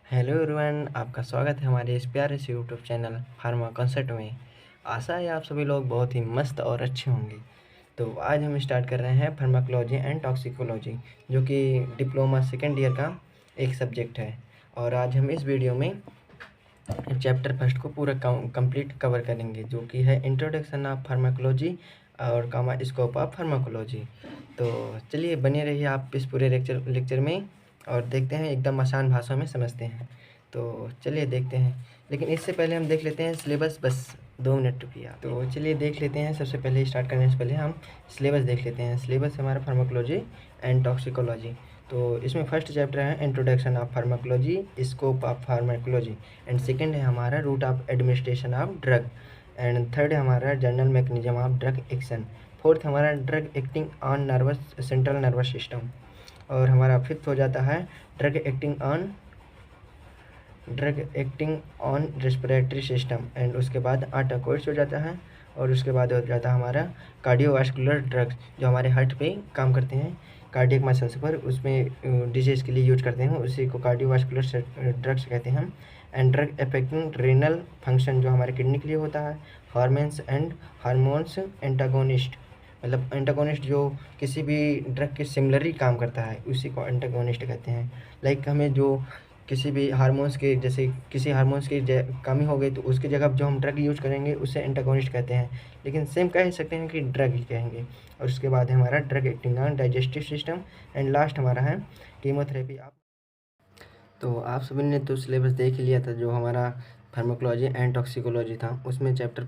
Hello everyone, आपका स्वागत है हमारे इस प्यारे से यूट्यूब चैनल फार्मा कंसर्ट में। आशा है आप सभी लोग बहुत ही मस्त और अच्छे होंगे। तो आज हम स्टार्ट कर रहे हैं फार्माकोलॉजी एंड टॉक्सिकोलॉजी, जो कि डिप्लोमा सेकेंड ईयर का एक सब्जेक्ट है। और आज हम इस वीडियो में चैप्टर फर्स्ट को पूरा कंप्लीट कवर करेंगे, जो कि है इंट्रोडक्शन ऑफ फार्माकोलॉजी और कामा स्कोप ऑफ फार्माकोलॉजी। तो चलिए बने रहिए आप इस पूरे लेक्चर में और देखते हैं, एकदम आसान भाषा में समझते हैं। तो चलिए देखते हैं, लेकिन इससे पहले हम देख लेते हैं सिलेबस। बस 2 मिनट रुकिए। तो चलिए देख लेते हैं। सबसे पहले स्टार्ट करने से पहले हम सिलेबस देख लेते हैं। सिलेबस हमारा फार्माकोलॉजी एंड टॉक्सिकोलॉजी। तो इसमें फर्स्ट चैप्टर है introduction of pharmacology, scope of pharmacology, and second है हमारा route of administration of drug, and third है हमारा general mechanism of drug action, fourth हमारा drug acting on nervous central nervous system, और हमारा फिफ्थ हो जाता है drug acting on respiratory system, and उसके बाद 8 कोर्स हो जाता है। और उसके बाद हो जाता है हमारा कार्डियोवास्कुलर ड्रग्स, जो हमारे हार्ट पे काम करते हैं, कार्डियक मसल्स पर, उसमें डिजीज़ के लिए यूज करते हैं, उसी को कार्डियोवास्कुलर ड्रग्स कहते हैं हम। And drug affecting renal function, जो हमारे किडनी के लिए होता है। हार्मोन्स एंड हार्मोन्स एंटागोनिस्ट, मतलब एंटागोनिस्ट जो किसी भी ड्रग के सिमिलरली काम करता है, उसी को एंटागोनिस्ट कहते हैं। लाइक हमें जो किसी भी हार्मोन्स के, जैसे किसी हार्मोन्स की कमी हो गई तो उसकी जगह जो हम ड्रग यूज करेंगे उसे एंटागोनिस्ट कहते हैं, लेकिन सेम कह सकते हैं कि ड्रग ही कहेंगे। और उसके बाद है हमारा drug acting on digestive system, and last हमारा है कीमोथेरेपी। तो आप सभी ने तो सिलेबस देख ही लिया था, जो हमारा फार्माकोलॉजी एंड टॉक्सिकोलॉजी था। उसमें चैप्टर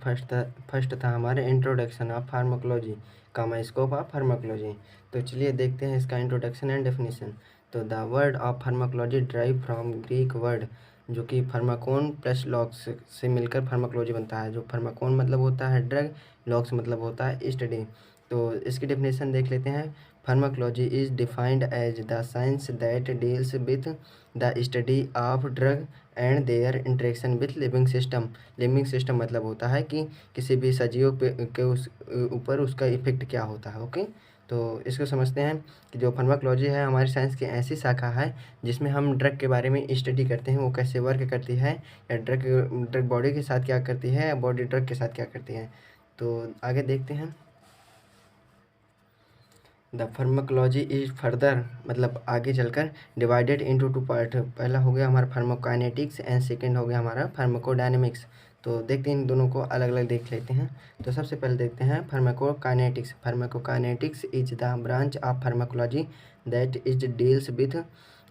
फर्स्ट था हमारे introduction of pharmacology, comma scope of pharmacology. तो चलिए देखते हैं इसका इंट्रोडक्शन एंड डेफिनेशन। तो the word of pharmacology drive from Greek word, जो कि फार्माकोन प्लस लॉक्स से मिलकर फार्माकोलॉजी बनता है। जो फार्माकोन मतलब होता है ड्रग, लॉक्स मतलब होता है स्टडी। तो इसकी डेफिनेशन देख लेते हैं। Pharmacology is defined as the science that deals with the study of drug and their interaction with living system. Living system मतलब होता है कि किसी भी सजीव पे के उस ऊपर उसका इफेक्ट क्या होता है। ओके, तो इसको समझते हैं कि जो फार्माकोलॉजी है हमारी साइंस की ऐसी शाखा है जिसमें हम ड्रग के बारे में स्टडी करते हैं, वो कैसे वर्क करती है, या ड्रग बॉडी के साथ क्या करती है, या बॉडी ड्रग के साथ क्या करती है। तो आगे देखते हैं। द फार्माकोलॉजी इज फर्दर, मतलब आगे चलकर डिवाइडेड इनटू 2 पार्ट। पहला हो गया हमारा फार्माकोकाइनेटिक्स एंड सेकंड हो गया हमारा फार्माकोडायनेमिक्स। तो देखते हैं, इन दोनों को अलग अलग देख लेते हैं। तो सबसे पहले देखते हैं pharmacokinetics. Pharmacokinetics is the branch of pharmacology that is deals with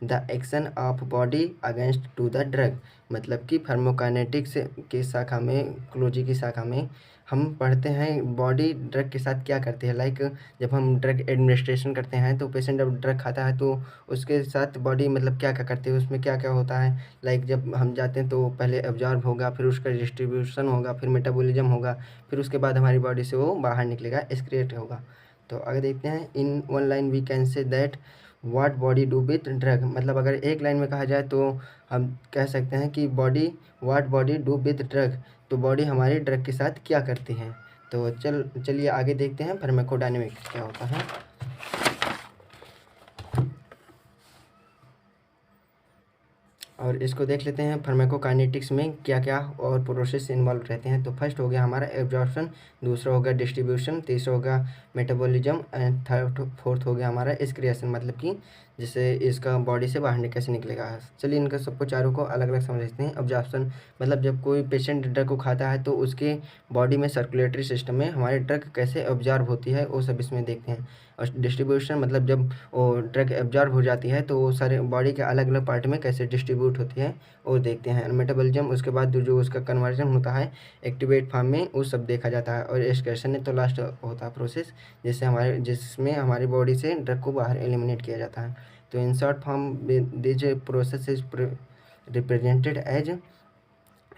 the action of body against to the drug. मतलब कि फार्माकोकाइनेटिक्स की शाखा में, कोलॉजी की शाखा में हम पढ़ते हैं बॉडी ड्रग के साथ क्या करती है। लाइक जब हम ड्रग एडमिनिस्ट्रेशन करते हैं तो पेशेंट जब ड्रग खाता है तो उसके साथ बॉडी मतलब क्या क्या करती है, उसमें क्या क्या होता है। लाइक जब हम जाते हैं तो पहले एब्जॉर्ब होगा, फिर उसका डिस्ट्रीब्यूशन होगा, फिर मेटाबॉलिज्म होगा, फिर उसके बाद हमारी बॉडी से वो बाहर निकलेगा, एक्सक्रिएट होगा। तो आगे देखते हैं। In one line we can say that what body do with drug, मतलब अगर एक लाइन में कहा जाए तो हम कह सकते हैं कि what body do with drug, तो बॉडी हमारी ड्रग के साथ क्या करती है। तो चलिए आगे देखते हैं फार्माकोडायनेमिक्स क्या होता है। और इसको देख लेते हैं फार्माकोकाइनेटिक्स में क्या क्या और प्रोसेस इन्वॉल्व रहते हैं। तो फर्स्ट हो गया हमारा एब्जॉर्प्शन, दूसरा हो गया डिस्ट्रीब्यूशन, तीसरा हो गया मेटाबॉलिज्म, एंड थर्ड फोर्थ हो गया हमारा एक्सक्रिएशन, मतलब कि जैसे इसका बॉडी से बाहर कैसे निकलेगा। चलिए इनका सबको चारों को अलग अलग समझते हैं। एब्जॉर्प्शन मतलब जब कोई पेशेंट ड्रग को खाता है तो उसके बॉडी में सर्कुलेटरी सिस्टम में हमारी ड्रग कैसे ऑब्जॉर्व होती है, वो सब इसमें देखते हैं। और डिस्ट्रीब्यूशन मतलब जब वो ड्रग एब्जॉर्ब हो जाती है तो वो सारे बॉडी के अलग अलग पार्ट में कैसे डिस्ट्रीब्यूट होती है वो देखते हैं। मेटाबॉलिज्म उसके बाद जो उसका कन्वर्जन होता है एक्टिवेट फॉर्म में, वो सब देखा जाता है। और एक्सक्रेशन है तो लास्ट होता है प्रोसेस जिसमें हमारी बॉडी से ड्रग को बाहर एलिमिनेट किया जाता है। तो in short form this process is represented as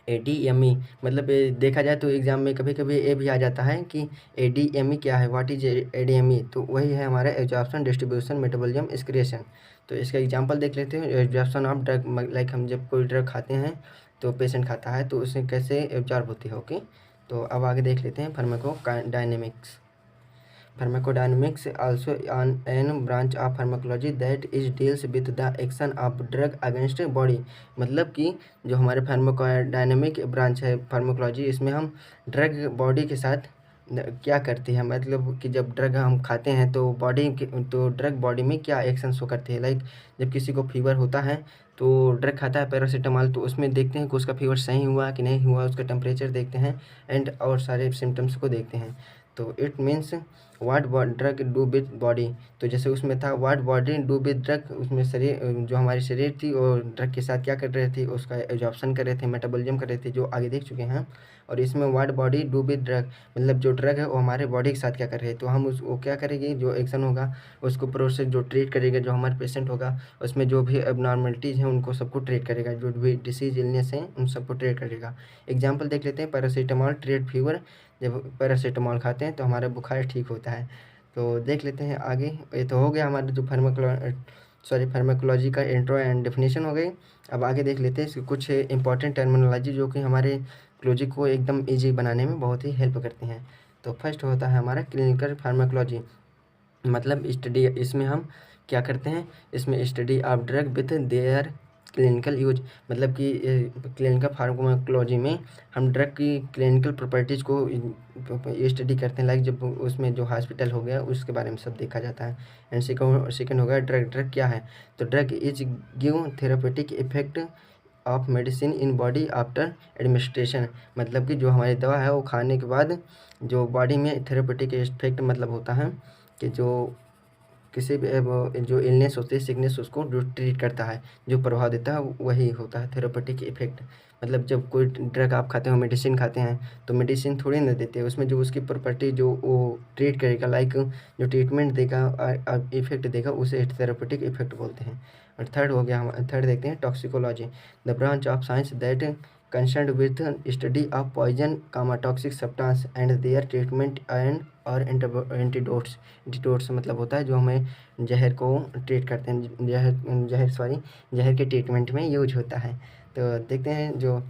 ADME। मतलब देखा जाए तो एग्जाम में कभी कभी ये भी आ जाता है कि ADME क्या है, व्हाट इज ADME। तो वही है हमारा एब्जॉर्प्शन, डिस्ट्रीब्यूशन, मेटाबॉलिज्म, एक्सक्रिएशन। तो इसका एग्जांपल देख लेते हैं। एब्जॉर्प्शन ऑफ ड्रग, लाइक हम जब कोई ड्रग खाते हैं तो पेशेंट खाता है तो उससे कैसे एब्जॉर्ब होती है। ओके, तो अब आगे देख लेते हैं pharmacodynamics. Pharmacodynamics also an branch of pharmacology that is deals with the action of drug against body. मतलब कि जो हमारे फार्माकोडायनेमिक ब्रांच है फार्माकोलॉजी, इसमें हम ड्रग बॉडी के साथ क्या करती है, मतलब कि जब ड्रग हम खाते हैं तो ड्रग बॉडी में क्या एक्शन शो करती है। लाइक जब किसी को फीवर होता है तो ड्रग खाता है पैरासीटामॉल, तो उसमें देखते हैं कि उसका फीवर सही हुआ कि नहीं हुआ, उसका टेम्परेचर देखते हैं एंड और सारे सिम्टम्स को देखते हैं। तो it means what drug do with body. तो जैसे उसमें था what body do with drug, उसमें शरीर जो हमारी शरीर थी और ड्रग के साथ क्या कर रहे थे, उसका एब्जॉर्प्शन कर रहे थे, मेटाबॉलिज्म कर रहे थे, जो आगे देख चुके हैं। और इसमें what body do with drug मतलब जो ड्रग है वो हमारे बॉडी के साथ क्या कर रहे हैं, तो हम वो क्या करेंगे, जो एक्शन होगा उसको प्रोसेस जो ट्रीट करेगा, जो हमारे पेशेंट होगा उसमें जो भी एबनॉर्मलिटीज़ हैं उनको सबको ट्रीट करेगा, जो भी डिसीज इलनेस हैं उन सबको ट्रीट करेगा। एग्जाम्पल देख लेते हैं, पैरासीटामॉल ट्रीट फीवर। जब पैरासीटामॉल खाते हैं तो हमारा बुखार ठीक होता है। तो देख लेते हैं आगे। ये तो हो गया हमारा जो फार्माकोलॉजी का इंट्रो एंड डेफिनेशन हो गई। अब आगे देख लेते हैं इसके कुछ इंपॉर्टेंट टर्मिनोलॉजी जो कि हमारे क्लोजी को एकदम ईजी बनाने में बहुत ही हेल्प करती हैं। तो फर्स्ट होता है हमारा क्लिनिकल फार्माकोलॉजी, मतलब स्टडी। इसमें हम क्या करते हैं, इसमें study of drug with their clinical use. मतलब कि क्लिनिकल फार्माकोलॉजी में हम ड्रग की क्लिनिकल प्रॉपर्टीज़ को स्टडी करते हैं। लाइक जब उसमें जो हॉस्पिटल हो गया उसके बारे में सब देखा जाता है। एंड सेकेंड हो गया ड्रग क्या है, तो drug is give therapeutic effect of medicine in body after administration. मतलब कि जो हमारी दवा है वो खाने के बाद जो बॉडी में थेरापेटिक इफेक्ट मतलब होता है कि जो किसी भी जो इलनेस होती है, सिकनेस, उसको जो ट्रीट करता है, जो प्रभाव देता है वही होता है थेरापेटिक इफेक्ट। मतलब जब कोई ड्रग आप खाते हो, मेडिसिन खाते हैं, तो मेडिसिन थोड़ी ना देते हैं, उसमें जो उसकी प्रॉपर्टी जो वो ट्रीट करेगा, लाइक जो ट्रीटमेंट देगा, इफेक्ट देगा, उसे थेरापेटिक इफेक्ट बोलते हैं। और थर्ड हो गया, हम थर्ड देखते हैं toxicology, the branch of science that concerned with study of poison, toxic substance and their treatment and और एंटीडोट्स। एंटीडोट्स मतलब होता है जो हमें जहर को ट्रीट करते हैं, जहर के ट्रीटमेंट में यूज होता है। तो देखते हैं जो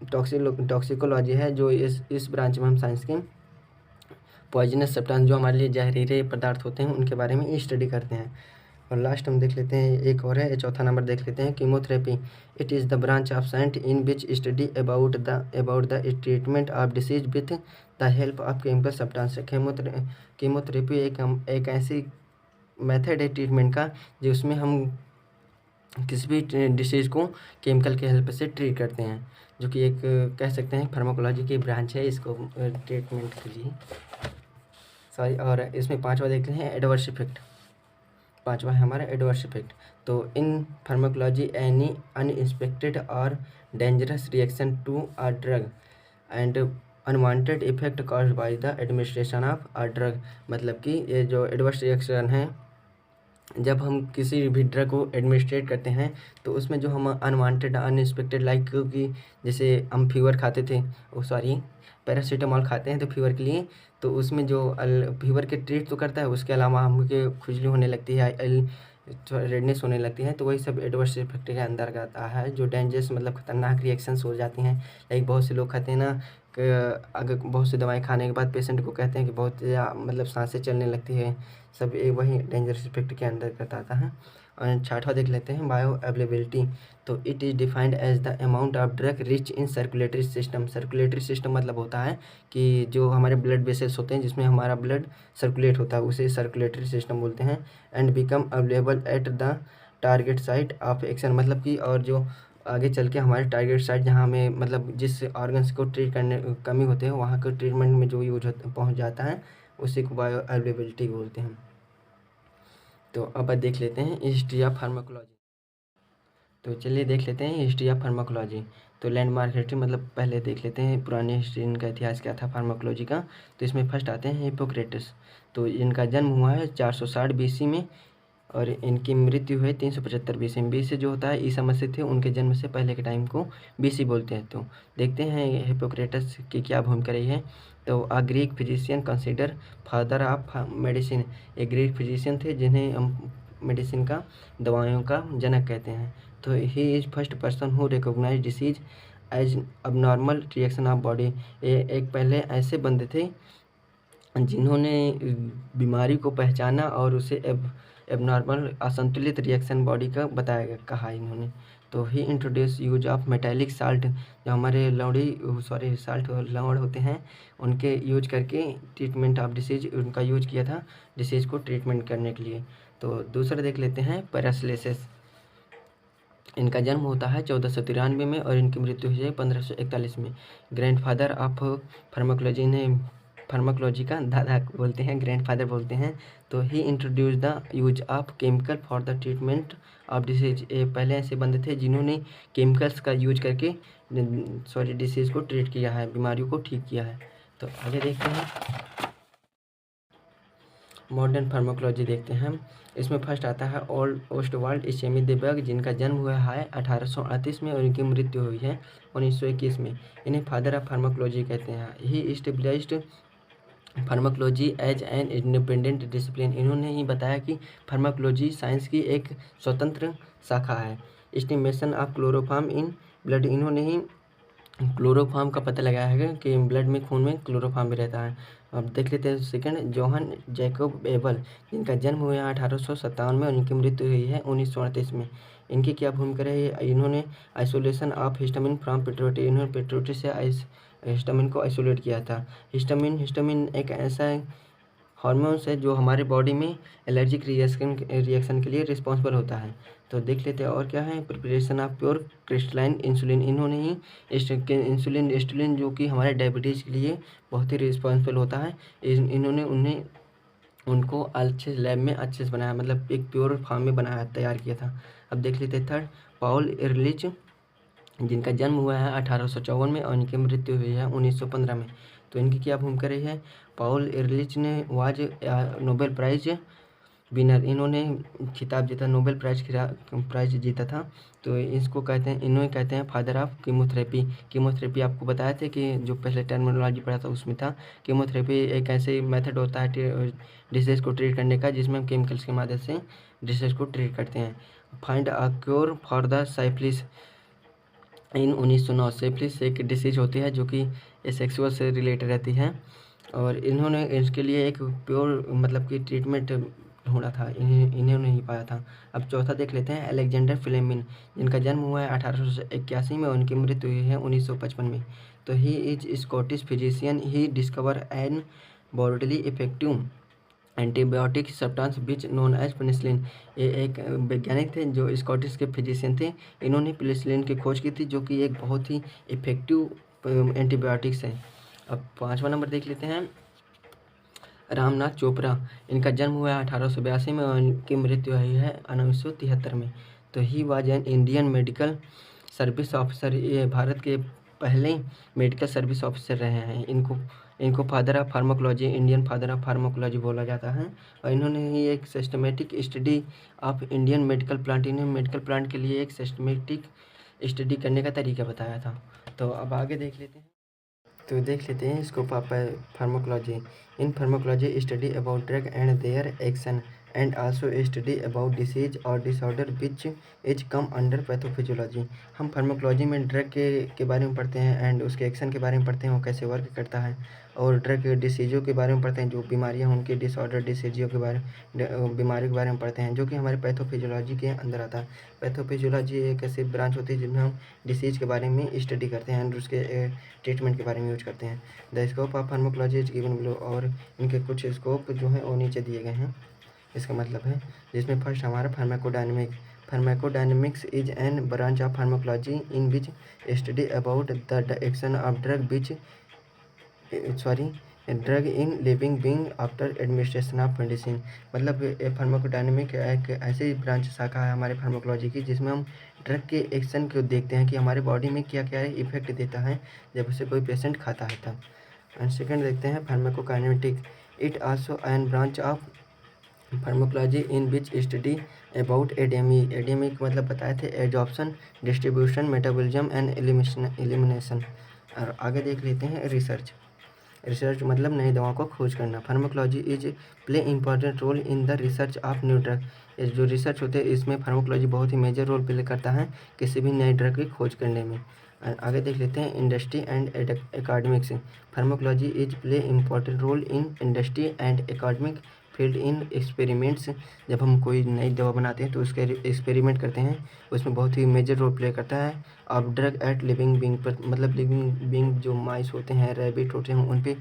टॉक्सिकोलॉजी है, जो इस ब्रांच में हम साइंस के पॉइजनस सब्सटेंस जो हमारे लिए जहरीले पदार्थ होते हैं उनके बारे में स्टडी करते हैं। और लास्ट हम देख लेते हैं, एक और है, चौथा नंबर देख लेते हैं, chemotherapy. It is the branch of science in which study about the treatment of disease with the help of chemical substance. Chemotherapy एक ऐसी मेथड है ट्रीटमेंट का जिसमें हम किसी भी डिसीज़ को केमिकल के हेल्प से ट्रीट करते हैं, जो कि एक कह सकते हैं फार्माकोलॉजी की ब्रांच है इसको ट्रीटमेंट के लिए। सॉरी, और इसमें पांचवा देखते हैं एडवर्स इफेक्ट। पांचवा है हमारा एडवर्स इफेक्ट। तो इन फार्माकोलॉजी एनी अनएक्सपेक्टेड और dangerous reaction to a drug and unwanted effect caused by the administration of a drug. मतलब कि ये जो एडवर्स रिएक्शन है, जब हम किसी भी ड्रग को एडमिनिस्ट्रेट करते हैं तो उसमें जो हम अनवांटेड अनएक्सपेक्टेड, लाइक कि जैसे हम फीवर खाते थे, पैरासीटामॉल खाते हैं तो फीवर के लिए, तो उसमें जो फीवर के ट्रीट तो करता है, उसके अलावा हमके खुजली होने लगती है, रेडनेस होने लगती है, तो वही सब एडवर्स इफेक्ट के अंदर आता है, जो डेंजरस मतलब खतरनाक रिएक्शंस हो जाती हैं। लाइक बहुत से लोग खाते हैं ना, अगर बहुत सी दवाई खाने के बाद पेशेंट को कहते हैं कि बहुत मतलब सांसें चलने लगती है, सब वही डेंजरस इफेक्ट के अंदर आता है। और छठवा देख लेते हैं बायो अवेलेबिलिटी। तो it is defined as the amount of drug reach in circulatory system. Circulatory system मतलब होता है कि जो हमारे ब्लड वेसल्स होते हैं जिसमें हमारा ब्लड सर्कुलेट होता है, उसे सर्कुलेटरी सिस्टम बोलते हैं। And become available at the target site of action. मतलब कि और जो आगे चल के हमारे टारगेट साइट जहाँ हमें मतलब जिस ऑर्गन्स को ट्रीट करने कमी होते हैं वहाँ के ट्रीटमेंट में जो यूज पहुँच जाता है उसी को बायो अवेलेबिलिटी बोलते हैं। तो अब देख लेते हैं हिस्ट्री ऑफ फार्माकोलॉजी। तो चलिए देख लेते हैं हिस्ट्री ऑफ फार्माकोलॉजी। तो लैंडमार्क हिस्ट्री मतलब पहले देख लेते हैं पुरानी हिस्ट्री, इनका इतिहास क्या था फार्माकोलॉजी का। तो इसमें फर्स्ट आते हैं हिप्पोक्रेटस। तो इनका जन्म हुआ है 460 BC में और इनकी मृत्यु हुई 375 BC में। BC जो होता है ईसा मसीह थे, उनके जन्म से पहले के टाइम को BC बोलते हैं। तो देखते हैं हिप्पोक्रेटस की क्या भूमिका रही है। तो a Greek physician consider father of medicine. एक ग्रीक फिजिशियन थे जिन्हें हम मेडिसिन का, दवाइयों का जनक कहते हैं। तो he is first person who recognize disease as abnormal reaction of body. एक पहले ऐसे बंदे थे जिन्होंने बीमारी को पहचाना और उसे एबनॉर्मल असंतुलित रिएक्शन बॉडी का बताया कहा इन्होंने। तो ही introduce use of metallic salt, जो हमारे साल्ट लवण होते हैं उनके यूज करके ट्रीटमेंट ऑफ डिसीज उनका यूज किया था डिसीज को ट्रीटमेंट करने के लिए। तो दूसरा देख लेते हैं पैरासिलिसिस। इनका जन्म होता है 1493 में और इनकी मृत्यु हुई है 1541 में। ग्रैंडफादर ऑफ फार्माकोलॉजी, इन्हें फार्माकोलॉजी का दादा बोलते हैं, ग्रैंडफादर बोलते हैं। तो ही introduce the use of chemical for the treatment of disease. ये पहले ऐसे बंदे थे जिन्होंने केमिकल्स का यूज करके डिसीज़ को ट्रीट किया है, बीमारियों को ठीक किया है। तो आगे देखते हैं मॉडर्न फार्माकोलॉजी देखते हैं हम। इसमें फर्स्ट आता है ओस्टवाल्ड स्चेमीदेबर्ग, जिनका जन्म हुआ है 1838 में और इनकी मृत्यु हुई है 1921 में। इन्हें फादर ऑफ फार्माकोलॉजी कहते हैं। ही established pharmacology as an independent discipline. इन्होंने ही बताया कि फार्माकोलॉजी साइंस की एक स्वतंत्र शाखा है। Estimation of chloroform in blood, इन्होंने ही क्लोरोफॉर्म का पता लगाया है कि ब्लड में, खून में क्लोरोफॉर्म भी रहता है। अब देख लेते हैं सेकंड, जोहन जैकब एबल, जिनका जन्म हुआ है 1857 में और इनकी मृत्यु हुई है 1938 में। इनकी क्या भूमिका रही है? इन्होंने isolation of histamine from pituitary, इन्होंने पिट्यूटरी से हिस्टामिन को आइसोलेट किया था। हिस्टामिन एक ऐसा हार्मोन्स है जो हमारे बॉडी में एलर्जिक रिएक्शन के लिए रिस्पॉन्सिबल होता है। तो देख लेते हैं और क्या है, preparation of pure crystalline insulin. इन्होंने ही इंसुलिन जो कि हमारे डायबिटीज़ के लिए बहुत ही रिस्पॉन्सिबल होता है, इन्होंने उनको अच्छे लैब में अच्छे से बनाया, मतलब एक प्योर फॉर्म में बनाया, तैयार किया था। अब देख लेते हैं थर्ड, पाउल एरलिच, जिनका जन्म हुआ है 1854 में और इनकी मृत्यु हुई है 1915 में। तो इनकी क्या भूमिका रही है? पाउल एरलिच ने वाज नोबेल प्राइज विनर, इन्होंने खिताब जीता, नोबेल प्राइज जीता था। तो इसको कहते हैं, इन्होंने कहते हैं फादर ऑफ कीमोथेरेपी। कीमोथेरेपी आपको बताया था कि जो पहले टर्मिनोलॉजी पढ़ा था उसमें था। कीमोथेरेपी एक ऐसे मेथड होता है डिसीज़ को ट्रीट करने का, जिसमें हम केमिकल्स के मदद से डिसीज़ को ट्रीट करते हैं। Find a cure for the syphilis in 1909। Syphilis एक डिसीज होती है जो कि सेक्सुअल से रिलेटेड रहती है, और इन्होंने इसके लिए एक प्योर मतलब कि ट्रीटमेंट ढूंढा था, इन्होंने ही पाया था। अब चौथा देख लेते हैं, अलेक्जेंडर फ्लेमिंग, जिनका जन्म हुआ है 1881 में और उनकी मृत्यु हुई है 1955 में। तो he is Scottish physician, he discover an bodily effective antibiotic substance which known as penicillin. ये एक वैज्ञानिक थे जो स्कॉटिश के फिजिशियन थे, इन्होंने पेनिसिलिन की खोज की थी, जो कि एक बहुत ही इफेक्टिव एंटीबायोटिक्स है। अब पाँचवा नंबर देख लेते हैं, रामनाथ चोपड़ा, इनका जन्म हुआ है 1882 में और इनकी मृत्यु हुई है 1973 में। तो he was an Indian medical service officer, ये भारत के पहले मेडिकल सर्विस ऑफिसर रहे हैं। इनको father of pharmacology, Indian father of pharmacology बोला जाता है। और इन्होंने ही एक systematic study of Indian medical plant, इन्होंने मेडिकल प्लांट के लिए एक सिस्टमेटिक स्टडी करने का तरीका बताया था। तो अब आगे देख लेते हैं, तो देख लेते हैं scope of pharmacology. In pharmacology study about drug and their action and also study about disease और disorder which is come under pathophysiology. हम फार्माकोलॉजी में ड्रग के बारे में पढ़ते हैं एंड उसके एक्शन के बारे में पढ़ते हैं, वो कैसे वर्क करता है, और ड्रग डिसीज़ों के बारे में पढ़ते हैं, जो बीमारियां उनके डिसऑर्डर डिसीज़ों के बीमारियों के बारे में पढ़ते हैं, जो कि हमारे पैथोफिजियोलॉजी के अंदर आता है। पैथोफिजियोलॉजी एक ऐसी ब्रांच होती है जिसमें हम डिसीज़ के बारे में स्टडी करते हैं एंड उसके ट्रीटमेंट के बारे में यूज करते हैं। The scope of pharmacology is given below, और इनके कुछ स्कोप जो हैं वो नीचे दिए गए हैं, इसका मतलब है, जिसमें फर्स्ट हमारा pharmacodynamics is an branch of pharmacology in which study about the action of drug in living being after administration of medicine. मतलब फार्माकोडायनेमिक एक ऐसी ब्रांच शाखा है हमारे फार्माकोलॉजी की, जिसमें हम ड्रग के एक्शन को देखते हैं कि हमारे बॉडी में क्या क्या इफेक्ट देता है जब उसे कोई पेशेंट खाता है तब। एंड सेकेंड देखते हैं pharmacokinetic, it also an branch of pharmacology in which study about ADME. ADME का मतलब बताए थे adoption, distribution, metabolism and elimination. और आगे देख लेते हैं रिसर्च मतलब नई दवाओं को खोज करना। Pharmacology is play important role in the research of new drug. जो रिसर्च होते हैं इसमें फार्माकोलॉजी बहुत ही मेजर रोल प्ले करता है किसी भी नए ड्रग की खोज करने में। आगे देख लेते हैं industry and academics. Pharmacology is play important role in industry and academic field in experiments. जब हम कोई नई दवा बनाते हैं तो उसके एक्सपेरिमेंट करते हैं, उसमें बहुत ही मेजर रोल प्ले करता है। अब ड्रग एट लिविंग बींग पर, मतलब लिविंग बींग जो माइस होते हैं, रैबिट होते हैं, उन पे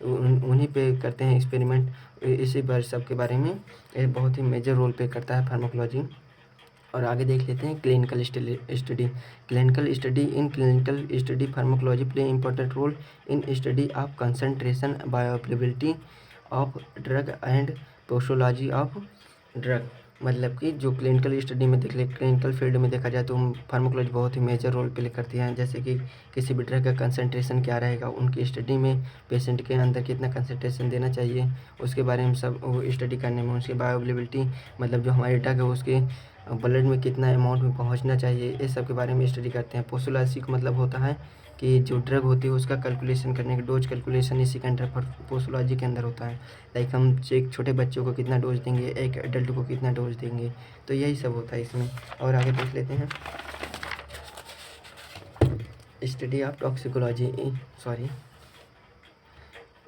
उन्हीं पे करते हैं एक्सपेरिमेंट। इसी बार सब के बारे में ये बहुत ही मेजर रोल प्ले करता है फार्माकोलॉजी। और आगे देख लेते हैं clinical study. Clinical study pharmacology play important role in study of concentration, bioavailability of drug and posology of drug. मतलब कि जो क्लिनिकल स्टडी में देख ले, क्लिनिकल फील्ड में देखा जाए तो फार्माकोलॉजी बहुत ही मेजर रोल प्ले करती है। जैसे कि किसी भी ड्रग का कंसंट्रेशन क्या रहेगा, उनकी स्टडी में पेशेंट के अंदर कितना कंसंट्रेशन देना चाहिए, उसके बारे में सब वो स्टडी करने में। उसकी बायोअवेलेबिलिटी, मतलब जो हमारी ड्रग है उसके ब्लड में कितना अमाउंट में पहुंचना चाहिए, इस सब के बारे में स्टडी करते हैं। पोस्टोलॉजी का मतलब होता है कि जो ड्रग होती है उसका कैलकुलेशन करने का, डोज कैलकुलेशन इसी के अंदर पोस्टोलॉजी के अंदर होता है। लाइक हम एक छोटे बच्चों को कितना डोज देंगे, एक एडल्ट को कितना डोज देंगे, तो यही सब होता है इसमें। और आगे देख लेते हैं study of toxicology,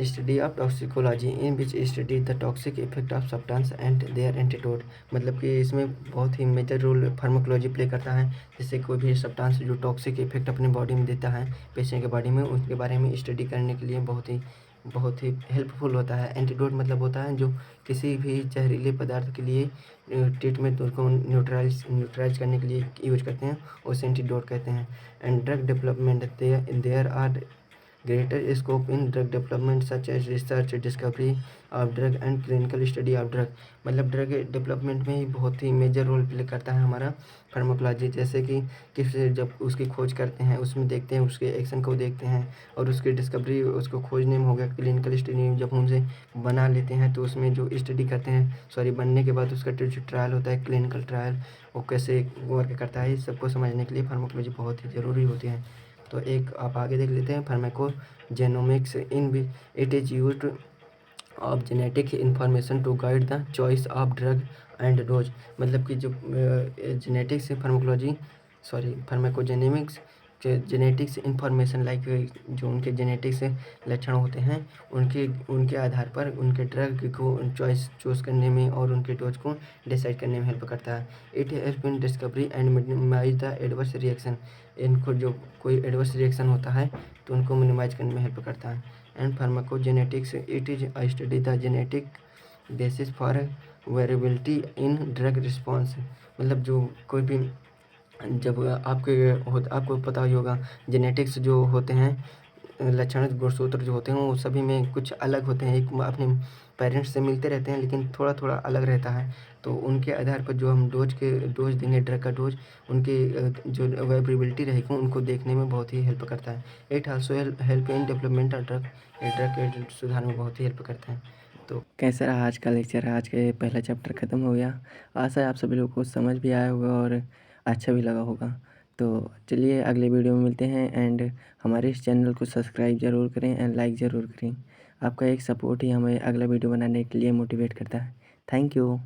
study of toxicology in which study the toxic effect of substance and their antidote. मतलब कि इसमें बहुत ही मेजर रोल फार्माकोलॉजी प्ले करता है। जैसे कोई भी सब्सटेंस जो टॉक्सिक इफेक्ट अपनी बॉडी में देता है, पेशेंट के बॉडी में, उसके बारे में स्टडी करने के लिए बहुत ही हेल्पफुल होता है। एंटीडोट मतलब होता है जो किसी भी जहरीले पदार्थ के लिए ट्रीटमेंट उसको न्यूट्रलाइज करने के लिए यूज करते हैं, उसे एंटीडोट कहते हैं। And drug development, there are greater scope in drug development such as research, discovery of drug and clinical study of drug। मतलब ड्रग डेवलपमेंट में ही बहुत ही मेजर रोल प्ले करता है हमारा फार्माकोलॉजी। जैसे कि जब उसकी खोज करते हैं, उसमें देखते हैं, उसके एक्शन को देखते हैं, और उसकी डिस्कवरी, उसको खोजने में हो गया। क्लिनिकल स्टडी जब हम उसे बना लेते हैं तो उसमें जो स्टडी करते हैं, बनने के बाद उसका जो ट्रायल होता है, क्लिनिकल ट्रायल, वो कैसे वर्क करता है, इस सबको समझने के लिए फार्माकोलॉजी बहुत ही ज़रूरी होती है। तो एक आप आगे देख लेते हैं pharmacogenomics. It is used of genetic information to guide the choice of drug and dose. मतलब कि जो genetics pharmacogenomics, genetics information, like जो उनके जेनेटिक्स लक्षण होते हैं, उनके आधार पर उनके ड्रग को चूज़ करने में और उनके डोज को डिसाइड करने में हेल्प करता है। It help in discovery and minimize the adverse reaction. इनको जो कोई एडवर्स रिएक्शन होता है तो उनको मिनिमाइज करने में हेल्प करता है। And pharmacogenetics, it is a study the genetic basis for variability in drug response. मतलब जो कोई भी, जब आपको पता ही होगा, जेनेटिक्स जो होते हैं, लक्षण गुणसूत्र जो होते हैं, वो सभी में कुछ अलग होते हैं। एक अपने पेरेंट्स से मिलते रहते हैं लेकिन थोड़ा थोड़ा अलग रहता है। तो उनके आधार पर जो हम डोज देंगे, ड्रग का डोज, उनकी जो अवेलेबिलिटी रहेगी उनको देखने में बहुत ही हेल्प करता है। It also help in development of drug. Drug के सुधार में बहुत ही हेल्प करता है। तो कैसा रहा आज का लेक्चर? आज के पहला चैप्टर ख़त्म हो गया। आशा है आप सभी लोगों को समझ भी आया होगा और अच्छा भी लगा होगा। तो चलिए अगले वीडियो में मिलते हैं, एंड हमारे इस चैनल को सब्सक्राइब ज़रूर करें एंड लाइक ज़रूर करें। आपका एक सपोर्ट ही हमें अगला वीडियो बनाने के लिए मोटिवेट करता है। Thank you.